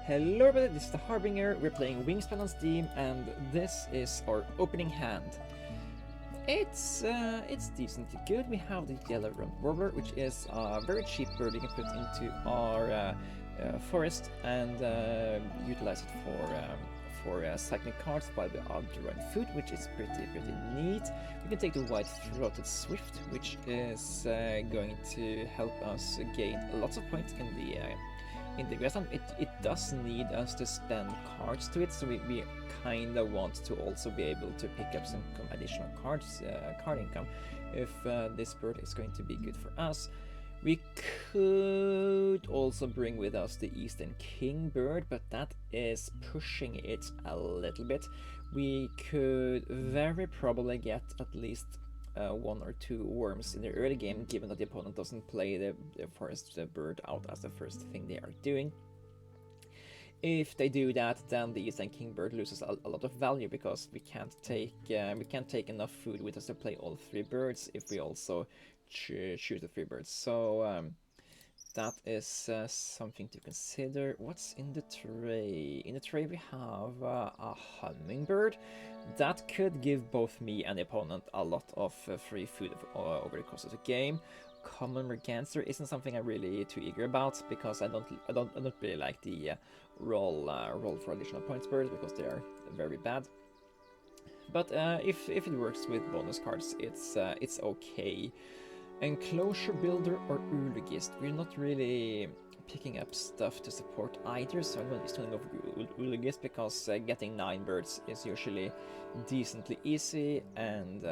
Hello everybody, this is the Harbinger, we're playing Wingspan on Steam, and this is our opening hand. It's decently good. We have the yellow rump warbler, which is a very cheap bird we can put into our forest and utilize it for cycling carts while we are drawing food, which is pretty neat. We can take the white-throated swift, which is going to help us gain lots of points in the grassland. It does need us to spend cards to it, so we kind of want to also be able to pick up some additional card income if this bird is going to be good for us. We could also bring with us the Eastern Kingbird, but that is pushing it a little bit. We could very probably get at least 1 or 2 worms in the early game, given that the opponent doesn't play the forest bird out as the first thing they are doing. If they do that, then the Eastern Kingbird loses a lot of value, because we can't take enough food with us to play all 3 birds if we also choose the 3 birds. So that is something to consider. What's in the tray? In the tray we have a hummingbird. That could give both me and the opponent a lot of free food over the course of the game. Common merganser isn't something I'm really too eager about, because I don't really like the roll for additional points birds, because they are very bad. But if it works with bonus cards, it's okay. Enclosure builder or Ulugist. We're not really picking up stuff to support either, so I'm just going to go for Ulugist, because getting 9 birds is usually decently easy, and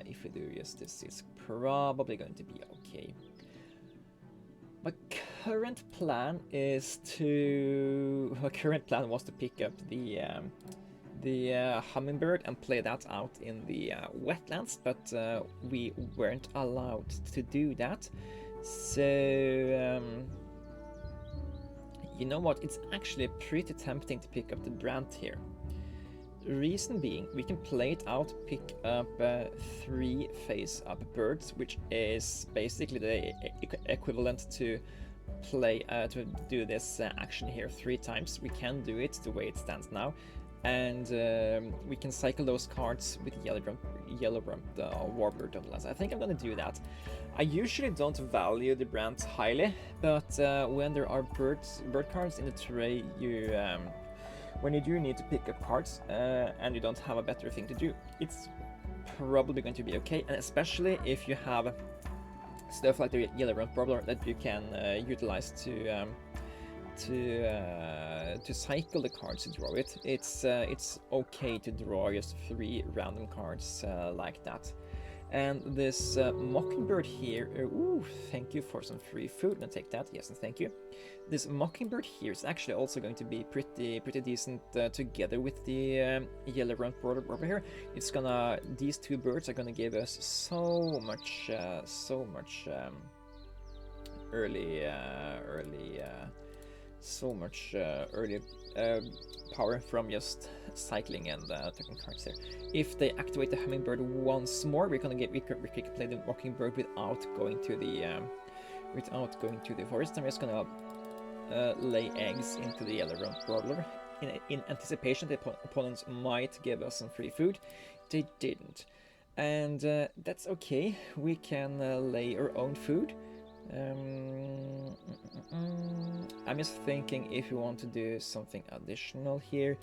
if we do just this, it's probably going to be okay. My current plan was to pick up the hummingbird and play that out in the wetlands, but we weren't allowed to do that. So you know what, it's actually pretty tempting to pick up the brant here. Reason being, we can play it out, pick up 3 face-up birds, which is basically the equivalent to to do this action here 3 times. We can do it the way it stands now, and we can cycle those cards with yellow rump warbler nonetheless. I think I'm gonna do that. I usually don't value the brant highly, but when there are bird cards in the tray, when you do need to pick up cards and you don't have a better thing to do, it's probably going to be okay. And especially if you have stuff like the yellow rump warbler that you can utilize to cycle the cards to draw it. It's okay to draw just 3 random cards like that. And this mockingbird here, ooh, thank you for some free food. I'm gonna take that, yes, and thank you. This mockingbird here is actually also going to be pretty decent together with the yellow rump warbler here. It's gonna, these 2 birds are gonna give us so much early power from just cycling and taking cards here. If they activate the hummingbird once more, we can play the mockingbird without going to the forest. I'm just gonna lay eggs into the yellow rump warbler in anticipation the opponents might give us some free food. They didn't, and that's okay. We can lay our own food. I'm just thinking if you want to do something additional here.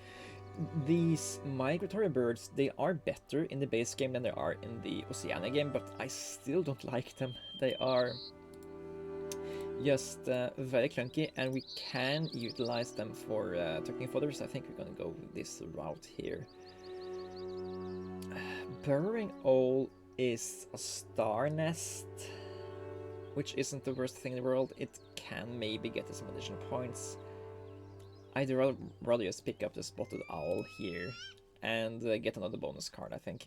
These migratory birds, they are better in the base game than they are in the Oceania game, but I still don't like them. They are just very clunky, and we can utilize them for tucking fodder, so I think we're gonna go this route here. Burrowing owl is a star nest, which isn't the worst thing in the world. It can maybe get us some additional points. I'd rather just pick up the spotted owl here and get another bonus card. I think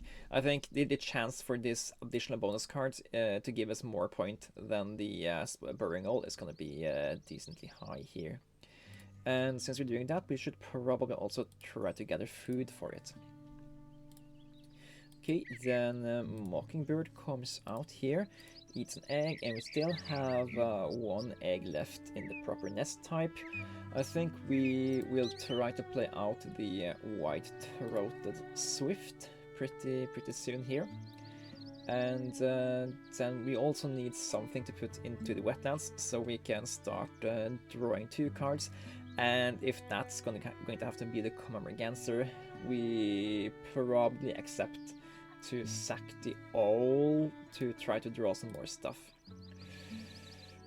the chance for this additional bonus card to give us more point than the burrowing owl is going to be decently high here. And since we're doing that, we should probably also try to gather food for it. Okay, then Mockingbird comes out here. eats an egg, and we still have one egg left in the proper nest type. I think we will try to play out the white-throated swift pretty soon here. And then we also need something to put into the wetlands so we can start drawing 2 cards. And if that's going to have to be the common merganser, we probably accept to sack the owl to try to draw some more stuff.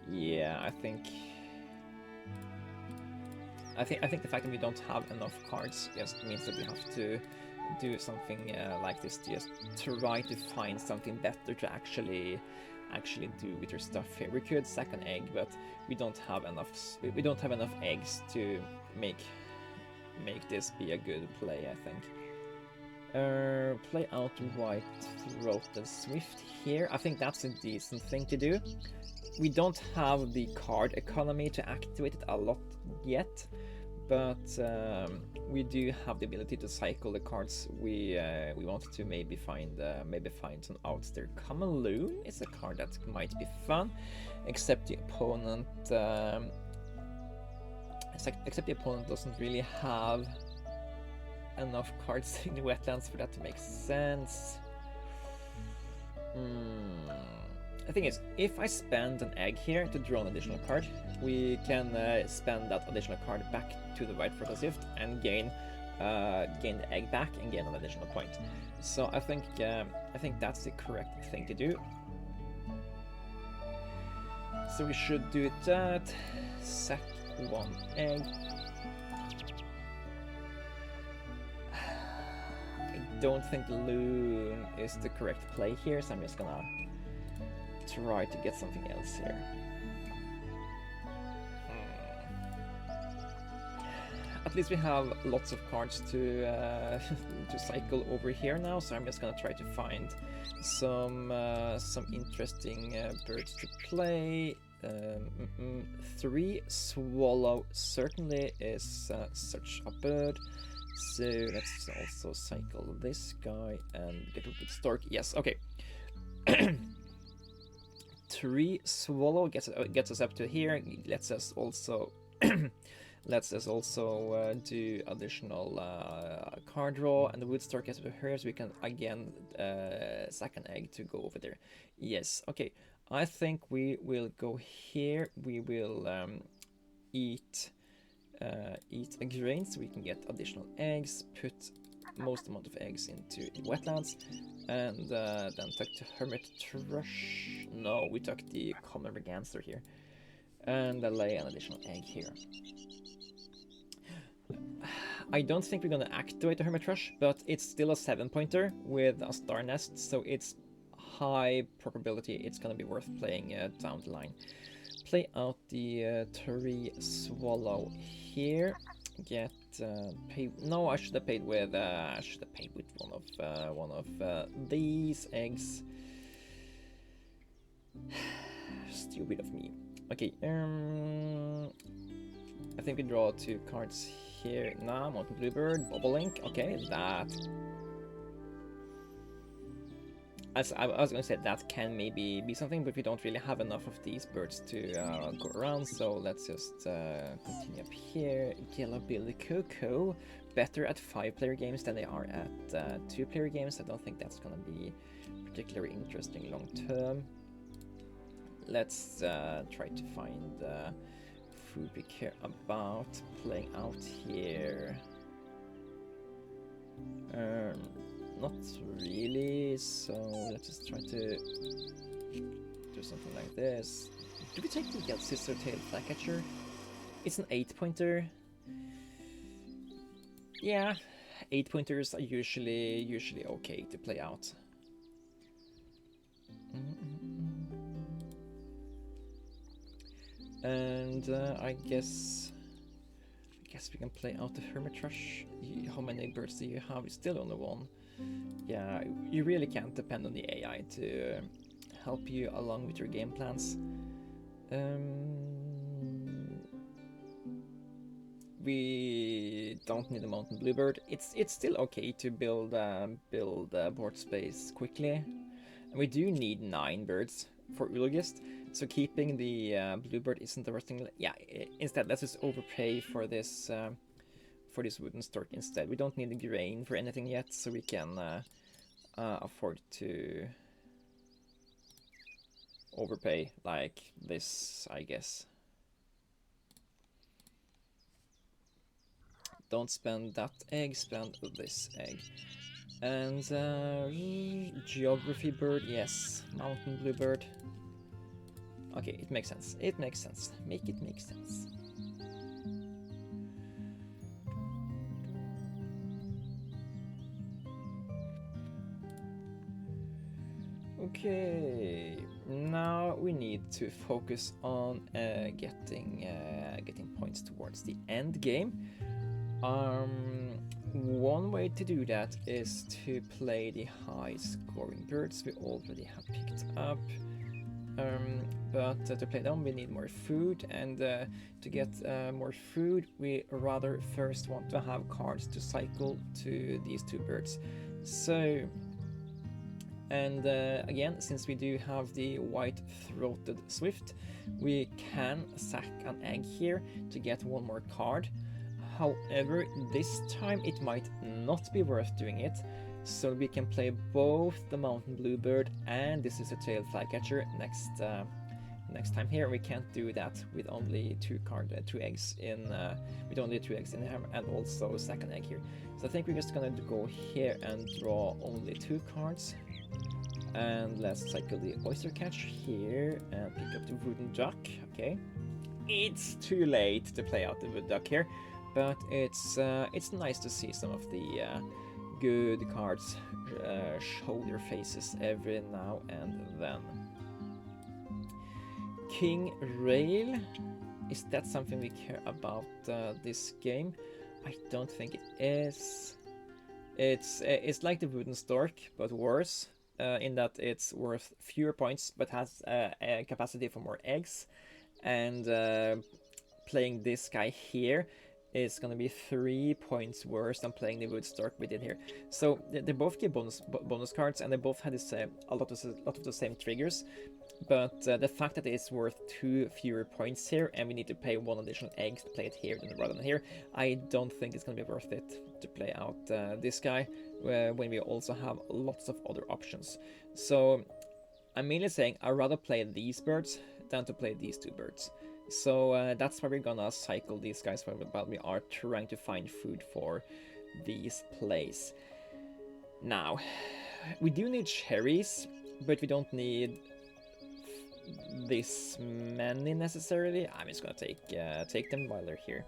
Yeah, I think the fact that we don't have enough cards just means that we have to do something like this, to just try to find something better to actually do with your stuff here. We could sack an egg, but we don't have enough eggs to make this be a good play, I think. Play out white-throated swift here. I think that's a decent thing to do. We don't have the card economy to activate it a lot yet, but we do have the ability to cycle the cards we want to maybe find some outs there. Kamaloon is a card that might be fun, except the opponent doesn't really have enough cards in the wetlands for that to make sense. The thing is, if I spend an egg here to draw an additional card, we can spend that additional card back to the white-throated swift and gain the egg back and gain an additional point. So I think that's the correct thing to do. So we should do that. Sack 1 egg. I don't think Loon is the correct play here, so I'm just gonna try to get something else here. At least we have lots of cards to cycle over here now, so I'm just gonna try to find some interesting birds to play. 3 swallow certainly is such a bird. So let's also cycle this guy and get up with stork. Yes, okay. 3 swallow gets us up to here. Lets us also do additional card draw, and the wood stork gets up to here, so we can again sack an egg to go over there. Yes, okay. I think we will go here. We will eat a grain so we can get additional eggs, put most amount of eggs into the wetlands, and then took the hermit thrush. No, we took the common merganser here, and lay an additional egg here. I don't think we're gonna activate the hermit thrush, but it's still a 7-pointer with a star nest, so it's high probability it's gonna be worth playing down the line. Play out the 3 swallow here. Get paid. No, I should have paid with one of these eggs. Stupid of me. Okay. I think we draw 2 cards here. Nah, Mountain Bluebird, Bobolink. Okay, that. As I was going to say, that can maybe be something, but we don't really have enough of these birds to go around, so let's just continue up here. Yellow-billed Coco, better at 5-player games than they are at 2-player games. I don't think that's going to be particularly interesting long-term. Let's try to find food we care about playing out here. Not really, so let's just try to do something like this. Do we take the scissor-tailed flycatcher? It's an 8-pointer. Yeah, 8-pointers are usually okay to play out. And I guess we can play out the hermit thrush. How many birds do you have? It's still only 1. Yeah, you really can't depend on the AI to help you along with your game plans. We don't need a mountain bluebird. It's still okay to build board space quickly. And we do need 9 birds. for Ulogist, so keeping the bluebird isn't the worst thing. Yeah, instead let's just overpay for this wooden stork instead. We don't need the grain for anything yet, so we can afford to overpay like this, I guess. Don't spend that egg, spend this egg. And geography bird, yes. Mountain bluebird. Okay, it makes sense. It makes sense. Make it make sense. Okay, now we need to focus on getting points towards the end game. One way to do that is to play the high-scoring birds we already have picked up. But to play them we need more food, and to get more food we rather first want to have cards to cycle to these two birds. So, and again, since we do have the white-throated swift, we can sack an egg here to get one more card. However, this time it might not be worth doing it, so we can play both the mountain bluebird and this is a tail flycatcher next time here. We can't do that with only two eggs in hand and also sack an egg here. So I think we're just gonna go here and draw only two cards. And let's cycle the oyster catch here and pick up the wooden duck. Okay, it's too late to play out the wood duck here, but it's nice to see some of the good cards show their faces every now and then. King Rail, is that something we care about this game? I don't think it is. It's like the wooden stork, but worse. In that it's worth fewer points but has a capacity for more eggs, and playing this guy here is going to be 3 points worse than playing the wood stork we did here. So they both give bonus cards, and they both had a lot of the same triggers, but the fact that it's worth 2 fewer points here and we need to pay 1 additional egg to play it here rather than here, I don't think it's going to be worth it to play out this guy when we also have lots of other options. So I'm mainly saying I'd rather play these birds than to play these two birds. So that's why we're gonna cycle these guys while we are trying to find food for these plays. Now, we do need cherries, but we don't need this many necessarily. I'm just gonna take them while they're here.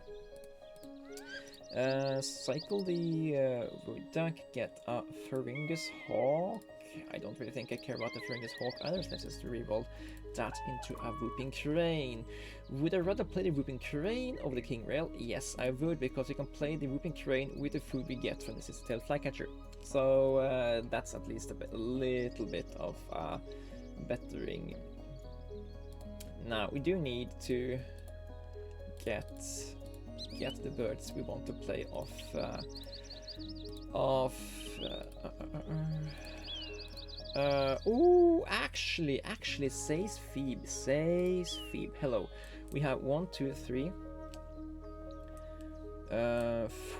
Cycle the wood duck, get a Thuringus hawk. I don't really think I care about the Thuringus hawk either, so let's just reroll that into a whooping crane. Would I rather play the whooping crane over the king rail? Yes, I would, because we can play the whooping crane with the food we get from this tail flycatcher. So that's at least a little bit of bettering. Now we do need to get the birds we want to play ooh, actually, says Phoebe. Hello. We have 1, 2, 3,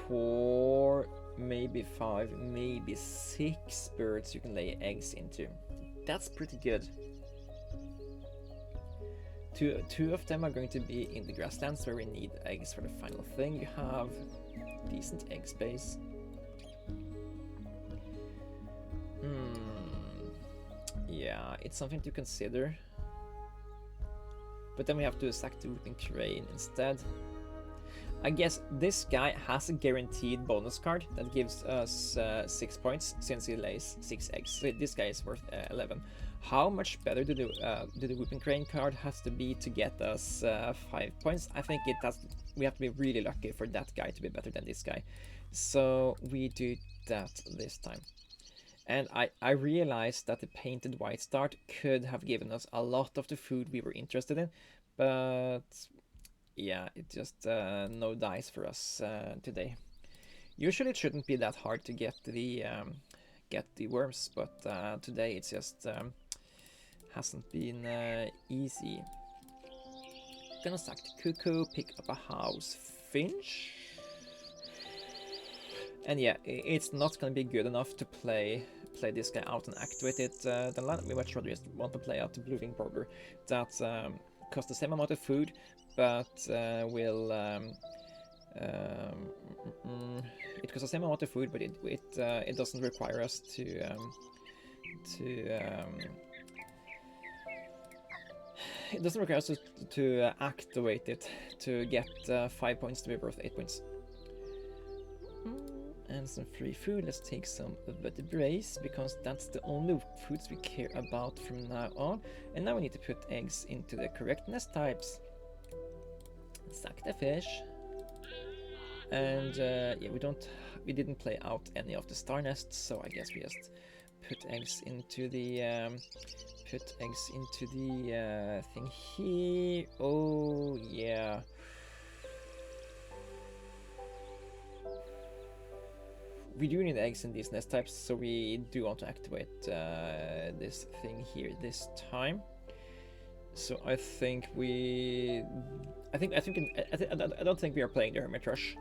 4, maybe 5, maybe 6 birds you can lay eggs into. That's pretty good. Two of them are going to be in the grasslands where we need eggs for the final thing. You have decent egg space. Yeah, it's something to consider. But then we have to sack the whooping crane instead. I guess this guy has a guaranteed bonus card that gives us 6 points since he lays 6 eggs. So this guy is worth 11. How much better do the whooping crane card has to be to get us 5 points? I think we have to be really lucky for that guy to be better than this guy. So we do that this time. And I realized that the painted white start could have given us a lot of the food we were interested in, but yeah, it just no dice for us today. Usually it shouldn't be that hard to get the worms, but today it's just hasn't been easy. Gonna sack the cuckoo, pick up a house finch. And yeah, it's not gonna be good enough to play this guy out and activate it. We much rather just want to play out the blue-winged warbler that costs the same amount of food, but will it costs the same amount of food, but it doesn't require us it doesn't require us to activate it to get 5 points to be worth 8 points. And some free food. Let's take some vertebrates, because that's the only foods we care about from now on. And now we need to put eggs into the correct nest types. Sack the fish. And yeah, we didn't play out any of the star nests, so I guess we just put eggs into the thing here. Oh yeah. We do need eggs in these nest types, so we do want to activate this thing here this time. So I think I don't think we are playing the Hermit Rush,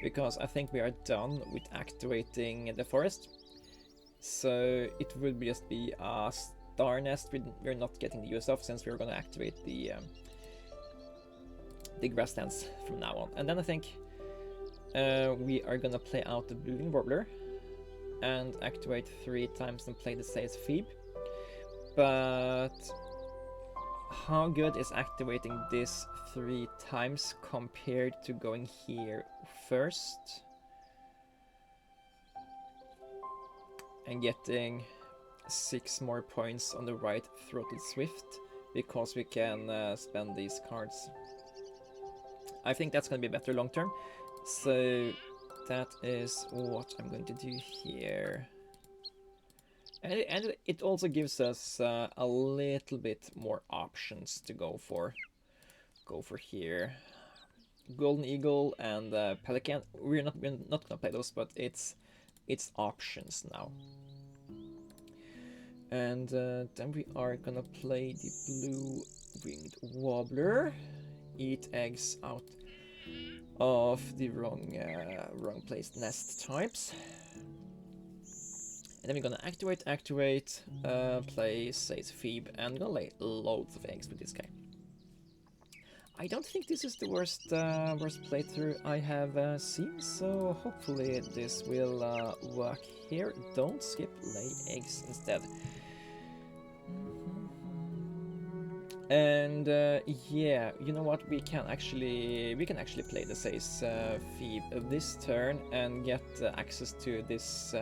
because I think we are done with activating the forest. So it would just be a star nest we're not getting the use of, since we're going to activate the grasslands from now on. And then I think we are gonna play out the blue-winged warbler and activate 3 times and play the Say's Phoebe. But how good is activating this 3 times compared to going here first and getting 6 more points on the right-throated swift, because we can spend these cards? I think that's gonna be better long term. So that is what I'm going to do here. And it also gives us a little bit more options to go for. Here. Golden Eagle and Pelican. We're not gonna play those, but it's options now. And then we are gonna play the blue-winged warbler. Eat eggs out of the wrong placed nest types. And then we're gonna activate, play Say's Phoebe, and gonna lay loads of eggs with this guy. I don't think this is the worst playthrough I have seen, so hopefully this will work here. Don't skip, lay eggs instead. And yeah, you know what? We can actually play the Say's Phoebe this turn and get access to this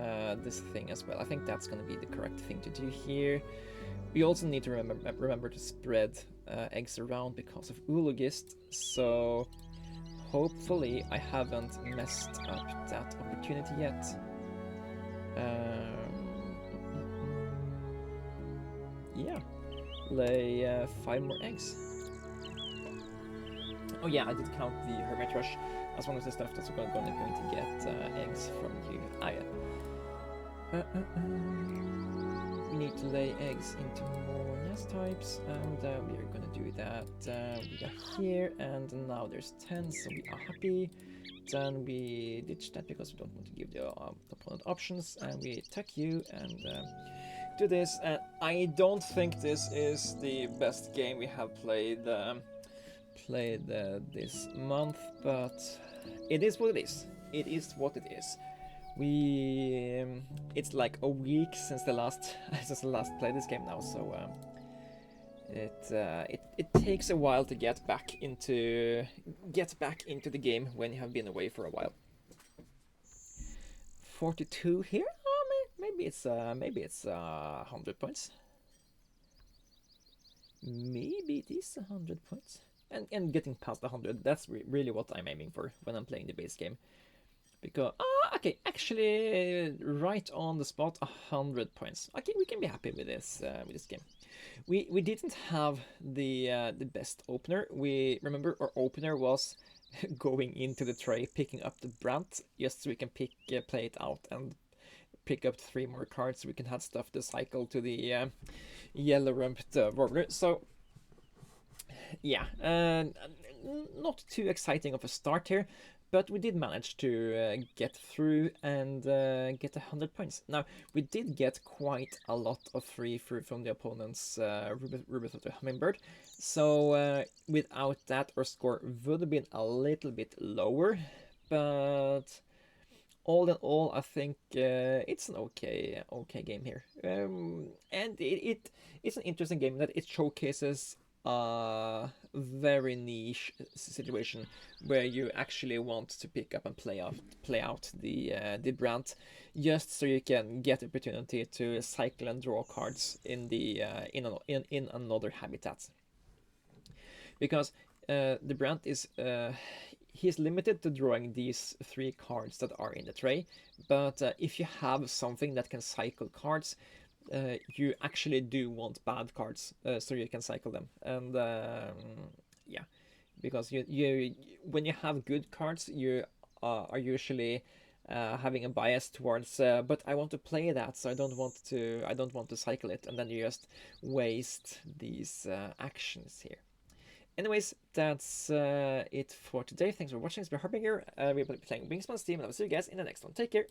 thing as well. I think that's going to be the correct thing to do here. We also need to remember to spread eggs around because of Ulogist. So hopefully I haven't messed up that opportunity yet. Yeah. Lay 5 more eggs. Oh yeah, I did count the Hermit Rush as one of the stuff that's going to get eggs from you. Ah yeah. We need to lay eggs into more nest types, and we are going to do that. We got here, and now there's 10, so we are happy. Then we ditch that because we don't want to give the opponent options, and we attack you and do this. And I don't think this is the best game we have played this month, but it is what it is. It is what it is. It's like a week since the last play this game now, so it takes a while to get back into the game when you have been away for a while. 42 here. Maybe it's 100 points. Maybe it is 100 points. And getting past 100, that's really what I'm aiming for when I'm playing the base game. Because okay, actually, right on the spot, 100 points. Okay, we can be happy with this game. We didn't have the best opener. We remember our opener was going into the tray, picking up the brant, just so we can play it out and pick up 3 more cards so we can have stuff to cycle to the yellow-rumped warbler. So yeah, not too exciting of a start here, but we did manage to get through and get 100 points. Now, we did get quite a lot of free fruit from the opponent's Ruby of the Hummingbird, so without that our score would have been a little bit lower, but all in all, I think it's an okay game here, and it's an interesting game that it showcases a very niche situation where you actually want to pick up and play out the brant, just so you can get the opportunity to cycle and draw cards in the in another habitat, because the brant is he's limited to drawing these 3 cards that are in the tray, but if you have something that can cycle cards, you actually do want bad cards so you can cycle them. And yeah, because you when you have good cards, you are usually having a bias towards but I want to play that, so I don't want to cycle it, and then you just waste these actions here. Anyways, that's it for today. Thanks for watching. It's been Harbinger. We'll be playing Wingspan Steam, and I'll see you guys in the next one. Take care.